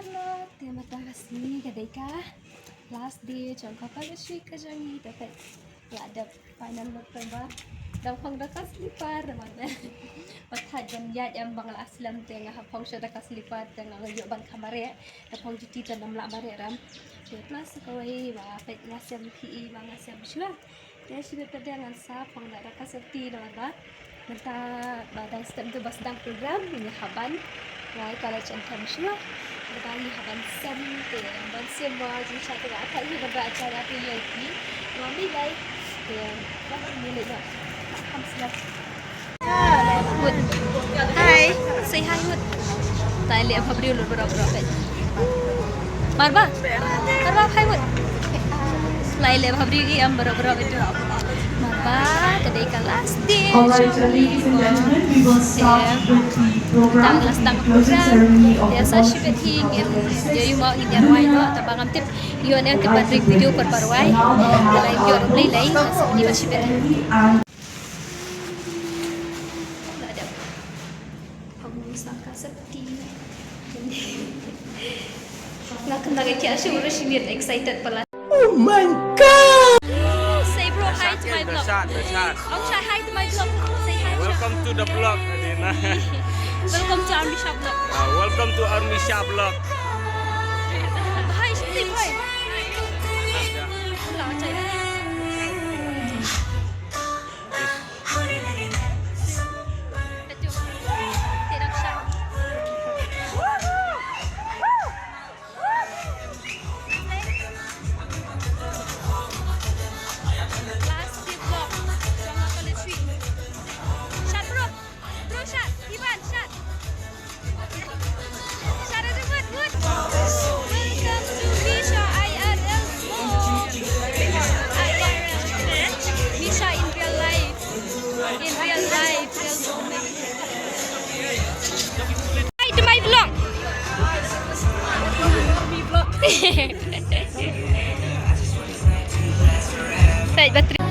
Halo, terima kasih ketika last day Seng Khasi College dapat ada final look terbaik dan phong dekat selipar mana patah janjat yang bangla aslam tengah phong sudah dekat selipar tengah ngayuk ban kamar ya dan phong cuti dan namlak bare ram kelas kawai ba Peit ngasem PE ba ngasem syua dia sudah terdengar sa phong dekat seperti ba menta badang step tu basdang program ini haban Rai college and syua berani haban sem te ban sem ba ji satu akai hi ba acara tu lagi mami lai Hi, say hi Wood. Tayo lihat apa beliau berapa pet. Marba, Marba hi Wood. Lain lihat apa beliau yang berapa itu. Marba, kedai kelas di. Alright, ladies and gentlemen, we will start with the program. Closing ceremony of the Biasa sibet hing yang jadi mau ini arwai no, tapi bangam tip ion yang tiba trik video perparuai. Lain ion beli lain, di mana sibet. Sangka seperti nak kena kaya asyik urus sibet excited pala. Oh my God! Say bro hi to my vlog. Oh say hi to my vlog. Say hi. Welcome to the vlog, Adina. Welcome to Army Shop vlog. Welcome to Army Shop vlog. Hi, Steve. Hi. Lah, cai. Peit bateri.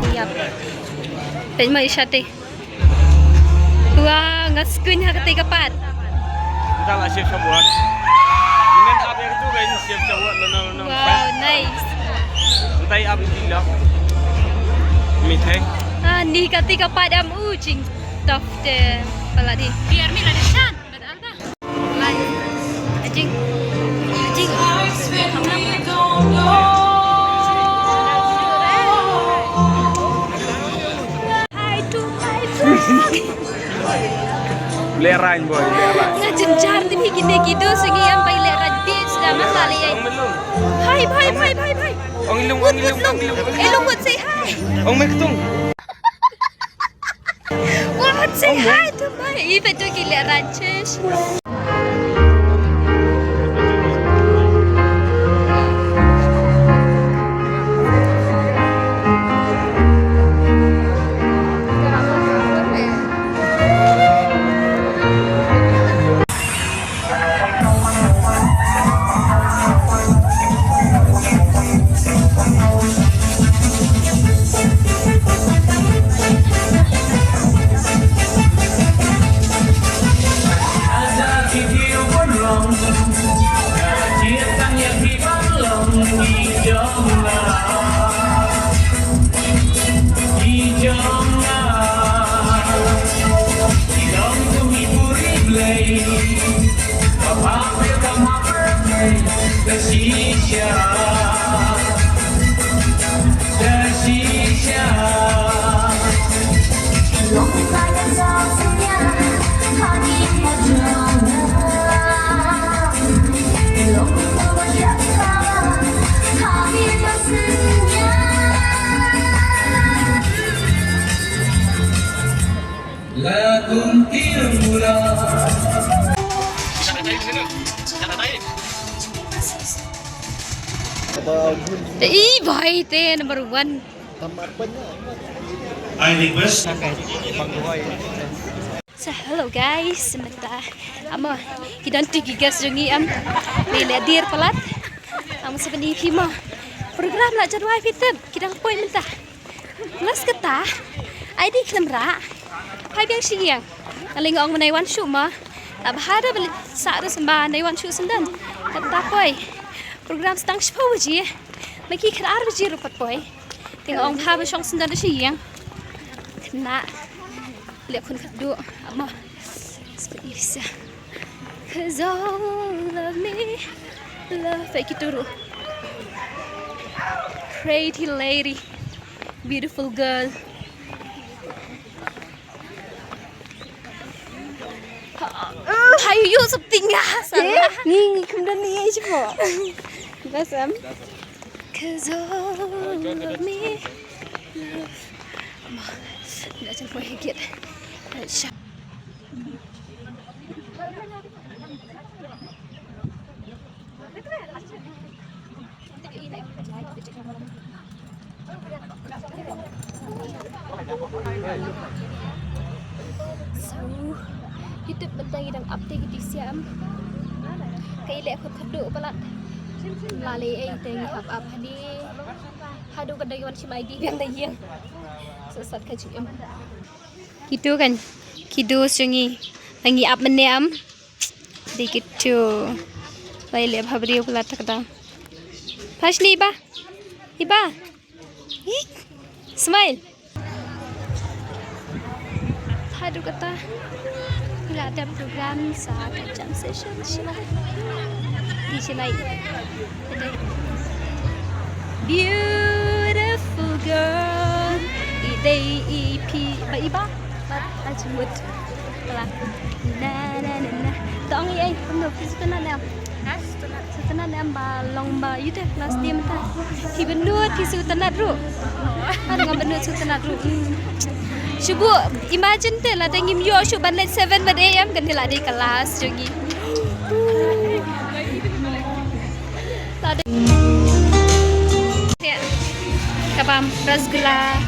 Siap. Peit mai shate. Wah, ngaskuin ha ketiga pat. Kita lah siap buat. Menen up yang itu kan siap buat lona. Wow, nice. Entai up tidak. Mithai. Ah, ni ketiga pat am jing. Tough de pala di. Biar mi lah desan. Betul tak? Lai. Jing. Jing. Hi to my friend. Lerain boy, lerain. Ngajar tu gini gitu segi yang pai leran beach dah masalah ya. Hai bye bye bye bye. Ong ilung. Ilung buat say hi. Ong mai ketung. What say hi to my. Ibu tu gila ranches. Ih, baik teh number 1. I request. So hello guys, sebentar. Amo, kita nanti gigas jungi lele dir pelat. Sebenarnya pima program lah jadwal kita. Kita poin mentah. Plus kita, ID kamera. Hai biang siang. Aling ong menai wan shu ma. Tak bahada beli saat sembah menai wan shu sendan. Kata poin. Program sedang sepuluh je. Maki kerar je rupat poin. Tengok ong ha besong sendan tu siang. Kena. Lihat kun kedua. Ama. Seperti biasa. Cause all of me love. Baik kita dulu. Pretty lady. Beautiful girl. Hayu you something salah. Ni kemudian ni aja kok. Basam. Cause all of me love. Ama. Nak campur hikit. So, YouTube bentang yang update di siam. Kay lek khut khadu palat. Lale ai teng up ni. Hadu kadai wan si mai di yang dai yang. Sesat ka ju em. Gitu kan. Kidu sungi. Langi up menem. Di gitu. Lai le bhabri palat takda. Pas ni ba. Iba. Smile. Hadu kata. Bila ada program saat jam session sila. Di sini. Beautiful girl. Idei EP. Ba iba. Ba ajmut. Pelan. Na na na na. Tong ye. Penuh kesukaan nam. Kesukaan nam balong ba. You deh kelas dia mentah. Hi benut kesukaan ru. Ada ngam benut kesukaan ru. Shubu, imagine te lah tengim yo shub ban 7 AM kan hila di kelas jungi. Tadi. Ya. Kabam rasgula.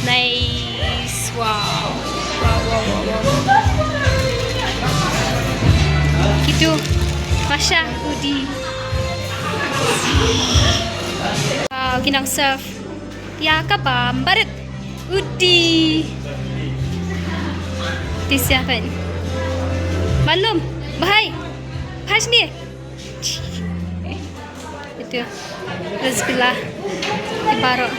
Nice. Wow. Gitu. Masya Udi. Wow, kinang surf. Ya kabam barit. Udi. Disiapkan. Malum. Bahai. Pas ni. Itu. Rezkilah. Ibarat.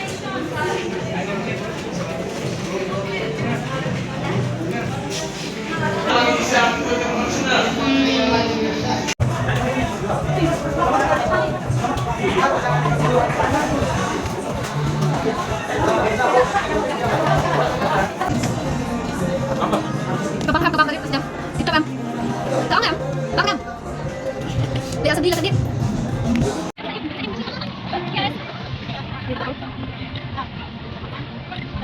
Kabang tadi jam. Itu am. Tahu am? Tahu am? Biar sedih tadi.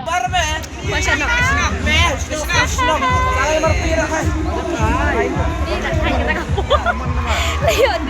Barbe. Masya Allah. Snap. Saya berpira kan. Lihat.